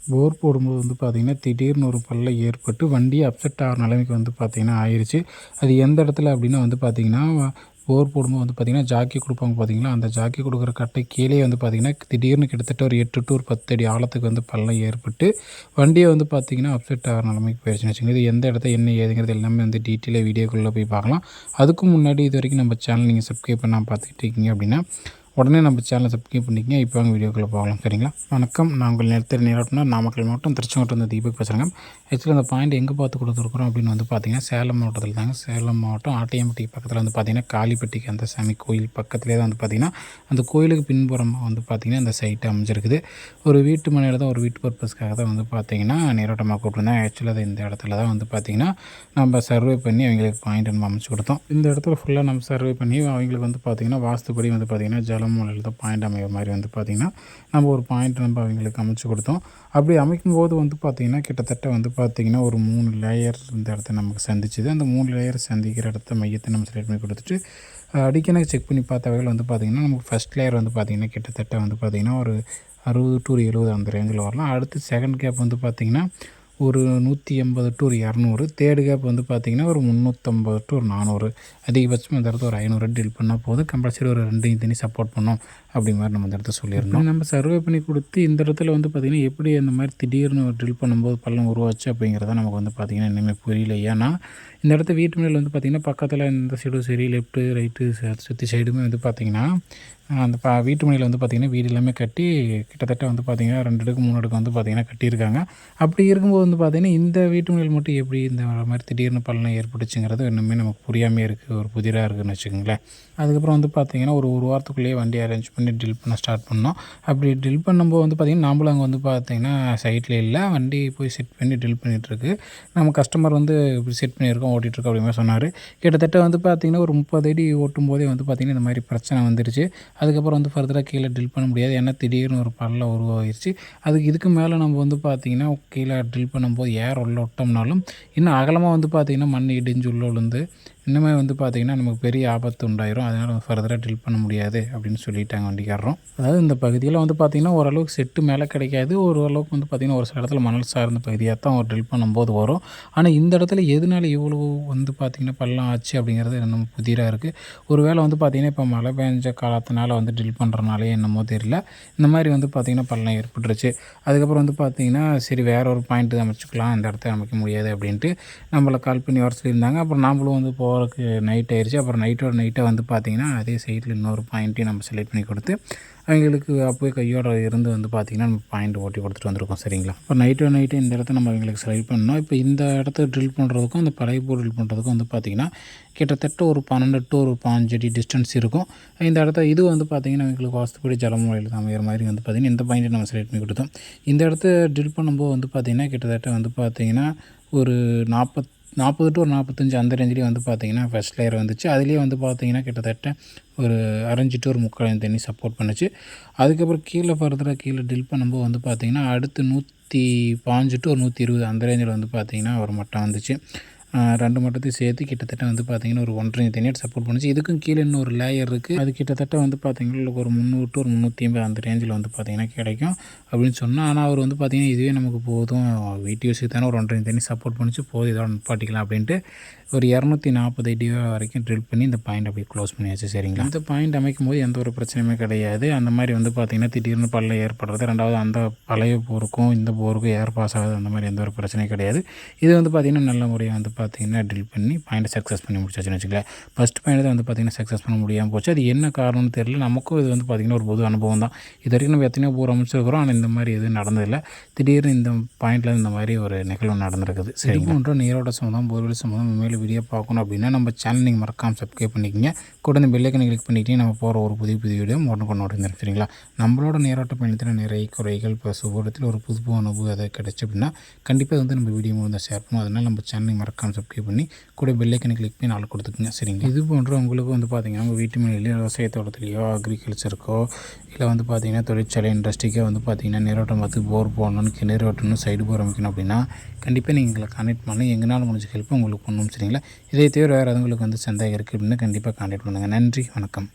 போர் போடும்போது வந்து பார்த்திங்கன்னா திடீர்னு ஒரு பள்ளம் ஏற்பட்டு வண்டியே அப்செட் ஆகிற நிலைமைக்கு வந்து பார்த்திங்கன்னா ஆயிடுச்சு. அது எந்த இடத்துல அப்படின்னா வந்து பார்த்திங்கன்னா, போர் போடும்போது வந்து பார்த்திங்கன்னா ஜாக்கி கொடுப்பாங்க பார்த்திங்களா, அந்த ஜாக்கி கொடுக்குற கட்டை கீழே வந்து பார்த்திங்கன்னா திடீர்னு கிட்டத்தட்ட ஒரு 8 டு ஒரு 10 அடி ஆழத்துக்கு வந்து பள்ளம் ஏற்பட்டு வண்டியை வந்து பார்த்திங்கன்னா அப்செட் ஆகிற நிலைமைக்கு போயிடுச்சுன்னு வச்சுக்கோங்க. இது எந்த இடத்த என்ன ஏதுங்கிறது எல்லாமே வந்து டீட்டெயிலாக வீடியோக்குள்ளே போய் பார்க்கலாம். அதுக்கும் முன்னாடி இது வரைக்கும் நம்ம சேனல் நீங்கள் சப்ஸ்கிரைப் பண்ணாமல் பார்த்துக்கிட்டு இருக்கீங்க அப்படின்னா உடனே நம்ம சேனலை சப்ஸ்கிரைப் பண்ணிக்கங்க. இப்போ வாங்க வீடியோக்குள்ளே போகலாம். சரிங்களா? வணக்கம். நான் உங்கள் நிலத்தடி நீரோட்டினர் நாமக்கல் மாவட்டம் திருச்செங்கோட்டிலிருந்து தீபக் பேசுகிறேங்க. ஆக்சுவலி அந்த பாயிண்ட் எங்கே பார்த்து கொடுத்துருக்குறோம் அப்படின்னு வந்து பார்த்திங்கன்னா சேலம் மாவட்டத்தில் தாங்க. சேலம் மாவட்டம் ஆட்டையம்பட்டி பக்கத்தில் வந்து பார்த்திங்கன்னா காளிப்பட்டி அந்த சாமி கோயில் பக்கத்துலேயே தான் வந்து பார்த்திங்கன்னா அந்த கோயிலுக்கு பின்புறமாக வந்து பார்த்திங்கன்னா இந்த சைட்டு அமைஞ்சிருக்குது. ஒரு வீட்டு மனையில் தான் ஒரு வீட்டு பர்பஸ்க்காக தான் வந்து பார்த்திங்கன்னா நீரோட்டமாக கூப்பிட்டுருந்தேன். ஆக்சுவலாக அது இந்த இடத்துல தான் வந்து பார்த்திங்கன்னா நம்ம சர்வே பண்ணி அவங்களுக்கு பாயிண்ட் நம்ம அமைச்சு கொடுத்தோம். இந்த இடத்துல ஃபுல்லாக நம்ம சர்வே பண்ணி அவங்களுக்கு வந்து பார்த்திங்கன்னா வாஸ்துப்படி வந்து பார்த்திங்கன்னா ஜலமூலையில் தான் பாயிண்ட் அமைகிற மாதிரி வந்து பார்த்திங்கன்னா நம்ம ஒரு பாயிண்ட் நம்ம அவங்களுக்கு அமைச்சு கொடுத்தோம். அப்படி அமைக்கும்போது வந்து பார்த்திங்கன்னா கிட்டத்தட்ட வந்து பார்த்திங்கன்னா ஒரு 3 லேயர் இந்த இடத்த நமக்கு சந்திச்சுது. அந்த 3 லேயர் சந்திக்கிற இடத்த மையத்தை நம்ம செலக்ட் பண்ணி கொடுத்துட்டு அடிக்கணக்கு செக் பண்ணி பார்த்த வகையில் வந்து பார்த்திங்கன்னா நமக்கு ஃபஸ்ட் லேயர் வந்து பார்த்திங்கன்னா கிட்டத்தட்ட வந்து பார்த்திங்கன்னா ஒரு 60 டு 70 அந்த ரேஞ்சில் வரலாம். அடுத்து செகண்ட் கேப் வந்து பார்த்திங்கன்னா ஒரு 180 டு ஒரு 200. தேர்டு கேப் வந்து பார்த்திங்கன்னா ஒரு 350 டு ஒரு 400. அதிகபட்சம் இந்த இடத்துல ஒரு 500 ட்ரில் பண்ணால் போதும். கம்பல்சரி ஒரு 2 தண்ணி சப்போர்ட் பண்ணோம் அப்படி மாதிரி நம்ம இந்த இடத்த சொல்லியிருந்தோம். நம்ம சர்வே பண்ணி கொடுத்து இந்த இடத்துல வந்து பார்த்திங்கன்னா எப்படி அந்த மாதிரி திடீர்னு ட்ரில் பண்ணும்போது பள்ளம் உருவாச்சு அப்படிங்கிறத நமக்கு வந்து பார்த்திங்கன்னா இன்னுமே புரியல. ஏன்னா இந்த இடத்த வீட்டு முன்னாடி வந்து பார்த்திங்கன்னா பக்கத்தில் இந்த சைடும் சரி லெஃப்ட்டு ரைட்டு சுற்றி சைடுமே வந்து பார்த்திங்கன்னா அந்த வீட்டு மனையில் வந்து பார்த்திங்கன்னா வீடு எல்லாமே கட்டி கிட்டத்தட்ட வந்து பார்த்திங்கன்னா 2 அடுக்கு 3 அடுக்கு வந்து பார்த்திங்கன்னா கட்டியிருக்காங்க. அப்படி இருக்கும்போது வந்து பார்த்திங்கன்னா இந்த வீட்டு மனையில் மட்டும் எப்படி இந்த மாதிரி திடீர்னு பள்ளம் ஏற்பட்டுச்சுங்கிறது இன்னுமே நமக்கு புரியாமல் இருக்குது. ஒரு புதிராக இருக்குதுன்னு வச்சுக்கோங்களேன். அதுக்கப்புறம் வந்து பார்த்திங்கன்னா ஒரு வாரத்துக்குள்ளேயே வண்டி அரேஞ்ச் பண்ணி ட்ரில் பண்ண ஸ்டார்ட் பண்ணோம். அப்படி ட்ரில் பண்ணும்போது வந்து பார்த்திங்கன்னா நம்மளும் அங்கே வந்து பார்த்திங்கன்னா சைட்டில் இல்லை, வண்டி போய் செட் பண்ணி ட்ரில் பண்ணிகிட்ருக்கு. நம்ம கஸ்டமர் வந்து இப்படி செட் பண்ணியிருக்கோம் ஓட்டிகிட்ருக்கோம் அப்படிங்கிற சொன்னார். கிட்டத்தட்ட வந்து பார்த்திங்கன்னா ஒரு 30 அடி ஓட்டும் போதே வந்து பார்த்திங்கன்னா இந்த மாதிரி பிரச்சனை வந்துருச்சு. அதுக்கப்புறம் வந்து ஃபர்தராக கீழே ட்ரில் பண்ண முடியாது. ஏன்னா திடீர்னு ஒரு பள்ளம் உருவாகிருச்சு. இதுக்கு மேலே நம்ம வந்து பார்த்திங்கன்னா கீழே ட்ரில் பண்ணும்போது ஏர் உள்ள விட்டோம்னாலும் இன்னும் அகலமாக வந்து பார்த்திங்கன்னா மண் இடிஞ்சு உள்ள விழுந்து இன்னுமே வந்து பார்த்திங்கன்னா நமக்கு பெரிய ஆபத்து உண்டாயிரும். அதனால் ஃபர்தராக ட்ரில் பண்ண முடியாது அப்படின்னு சொல்லிட்டாங்க வண்டிக்காரரும். அதாவது இந்த பகுதியில் வந்து பார்த்திங்கன்னா ஓரளவுக்கு செட்டு மேலே கிடைக்காது. ஓரளவுக்கு வந்து பார்த்திங்கன்னா ஒரு சில இடத்துல மணல் சார்ந்த பகுதியாக தான் ஒரு ட்ரில் பண்ணும்போது வரும். ஆனால் இந்த இடத்துல எதனால இவ்வளோ வந்து பார்த்திங்கன்னா பள்ளம் ஆச்சு அப்படிங்கிறது நம்ம புதிராக இருக்குது. ஒரு வேளை வந்து பார்த்திங்கன்னா இப்போ மழை பெஞ்ச காலத்தினால வந்து ட்ரில் பண்ணுறனாலே என்னமோ தெரியல இந்த மாதிரி வந்து பார்த்திங்கன்னா பள்ளம் ஏற்பட்டுருச்சு. அதுக்கப்புறம் வந்து பார்த்திங்கன்னா சரி வேறு ஒரு பாயிண்ட் அமைச்சிக்கலாம், இந்த இடத்த அமைக்க முடியாது அப்படின்ட்டு நம்மளை கால் பண்ணி வர சொல்லியிருந்தாங்க. அப்புறம் நாமளும் வந்து போகிறதுக்கு நைட் ஆயிடுச்சு. அப்புறம் நைட்டாக வந்து பார்த்திங்கன்னா அதே சைட்டில் இன்னொரு பாயிண்ட்டையும் நம்ம செலக்ட் பண்ணி கொடுத்து அவங்களுக்கு அப்போயே கையோட இருந்து வந்து பார்த்திங்கன்னா நம்ம பாயிண்ட் ஓட்டி கொடுத்துட்டு வந்திருக்கோம். சரிங்களா? இப்போ நைட்டு இந்த இடத்த நம்ம அவங்களுக்கு செலக்ட் பண்ணோம். இப்போ இந்த இடத்த ட்ரில் பண்ணுறதுக்கும் அந்த பழைய போர் ட்ரில் பண்ணுறதுக்கும் வந்து பார்த்திங்கன்னா கிட்டத்தட்ட ஒரு 12 டு ஒரு 15 அடி டிஸ்டன்ஸ் இருக்கும். இந்த இடத்த இது வந்து பார்த்திங்கன்னா எங்களுக்கு வாஸ்துப்படி ஜலமூலையில் அமைகிற மாதிரி வந்து பார்த்திங்கன்னா இந்த பாயிண்ட்டை நம்ம செலக்ட் பண்ணி கொடுத்தோம். இந்த இடத்த ட்ரில் பண்ணும்போது வந்து பார்த்திங்கன்னா கிட்டத்தட்ட வந்து பார்த்திங்கன்னா ஒரு 40 டு ஒரு 45 அந்த ரேஞ்சிலே வந்து பார்த்திங்கன்னா ஃபஸ்ட் லேயர் வந்துச்சு. அதுலேயே வந்து பார்த்திங்கன்னா கிட்டத்தட்ட ஒரு 1/2 டு ஒரு 3/4 தண்ணி சப்போர்ட் பண்ணுச்சு. அதுக்கப்புறம் ஃபர்தராக கீழே ட்ரில் பண்ணும்போது வந்து பார்த்திங்கன்னா அடுத்து 115 டு ஒரு 120 அந்த ரேஞ்சில் வந்து பார்த்திங்கன்னா ஒரு மட்டம் வந்துச்சு. 2 மட்டத்தையும் சேர்த்து கிட்டத்தட்ட வந்து பார்த்திங்கன்னா ஒரு 1.5 தண்ணியாக சப்போர்ட் பண்ணுச்சு. இதுக்கும் கீழே இன்னும் ஒரு லேயர் இருக்குது. அது கிட்டத்தட்ட வந்து பார்த்திங்கன்னா ஒரு 300 டு ஒரு 350 அந்த ரேஞ்சில் வந்து பார்த்திங்கன்னா கிடைக்கும் அப்படின்னு சொன்னால். ஆனால் அவர் வந்து பார்த்திங்கன்னா இதுவே நமக்கு போதும், வீட்டு யூஸுக்கு தானே ஒரு 1.5 தண்ணி சப்போர்ட் பண்ணிச்சு, போதும் இதோட நிப்பாட்டிக்கலாம் அப்படின்ட்டு ஒரு 240 அடி வரைக்கும் ட்ரில் பண்ணி இந்த பாயிண்ட் அப்படியே க்ளோஸ் பண்ணியாச்சு. சரிங்களா? இந்த பாயிண்ட் அமைக்கும் போது எந்த ஒரு பிரச்சனையுமே கிடையாது. அந்த மாதிரி வந்து பார்த்திங்கன்னா திடீர்னு பள்ளம் ஏற்படுறது. ரெண்டாவது அந்த பழைய போருக்கும் இந்த போருக்கும் ஏர் பாஸ் ஆகுது, அந்த மாதிரி எந்த ஒரு பிரச்சனையும் கிடையாது. இது வந்து பார்த்திங்கன்னா நல்ல முறையாக வந்து பார்த்திங்கன்னா ட்ரில் பண்ணி பாயிண்ட்டை சக்ஸஸ் பண்ணி முடிச்சாச்சுன்னு வச்சுக்கலாம். ஃபஸ்ட் பாயிண்ட் தான் வந்து பார்த்திங்கன்னா சக்ஸஸ் பண்ண முடியாமல் போச்சு. அது என்ன காரணம்னு தெரியல. நமக்கும் இது வந்து பார்த்திங்கன்னா ஒரு பொது அனுபவம் தான். இது வரைக்கும் நம்ம எத்தனையோ போர் அமைச்சிருக்கிறோம், ஆனால் இந்த மாதிரி எதுவும் நடந்ததில்லை. திடீர்னு இந்த பாயிண்டில் இந்த மாதிரி ஒரு நிகழ்வு நடந்திருக்குது. சரி, போன்ற நீரோட சம்பந்தம் போர்வெல் சம்பந்தம் மேலும் வீடியோ பார்க்கணும் அப்படின்னா நம்ம சேனல் நீங்கள் மறக்காமல் சப்ஸ்கிரைப் பண்ணிக்கங்க. கூட இந்த பெல் ஐக்கனை கிளிக் பண்ணிக்கிட்டே நம்ம போகிற ஒரு புதிய வீடியோ உடனே சரிங்களா? நம்மளோட நீரோட்ட பயணத்தில் நிறைய குறைகள் ப்ளஸ் ஒவ்வொருத்தில் ஒரு புது அனுபவம் அதை கிடச்சி அப்படின்னா கண்டிப்பாக வந்து நம்ம வீடியோ மூலம் ஷேர் பண்ணுவோம். அதனால் நம்ம சேனலை மறக்காமல் சப்ஸ்கிரைப் பண்ணி கூட பெல் ஐக்கனை கிளிக் பண்ணி நாள் கொடுத்துக்குங்க. சரிங்களா? இது போன்ற உங்களுக்கு வந்து பார்த்திங்கன்னா உங்கள் வீட்டு மேலேயோ விவசாய தோட்டத்துலையோ அக்ரிகல்ச்சருக்கோ இல்லை வந்து பார்த்திங்கன்னா தொழிற்சாலை இண்டஸ்ட்ரிக்கோ வந்து பார்த்திங்கன்னா நீரோட்டம் பார்த்து போர் போடணும்னு கிணறு வெட்டணும் சைடு போர் அமைக்கணும் அப்படின்னா கண்டிப்பாக நீங்கள் எங்களை கான்டெக்ட் பண்ணி எங்களால் முடிஞ்ச ஹெல்ப் உங்களுக்கு பண்ணணும். சரிங்களா? இதை தவிர வேறு உங்களுக்கு வந்து சந்தேகம் இருக்குது அப்படின்னா கண்டிப்பாக கான்டெக்ட் பண்ணுங்கள். நன்றி, வணக்கம்.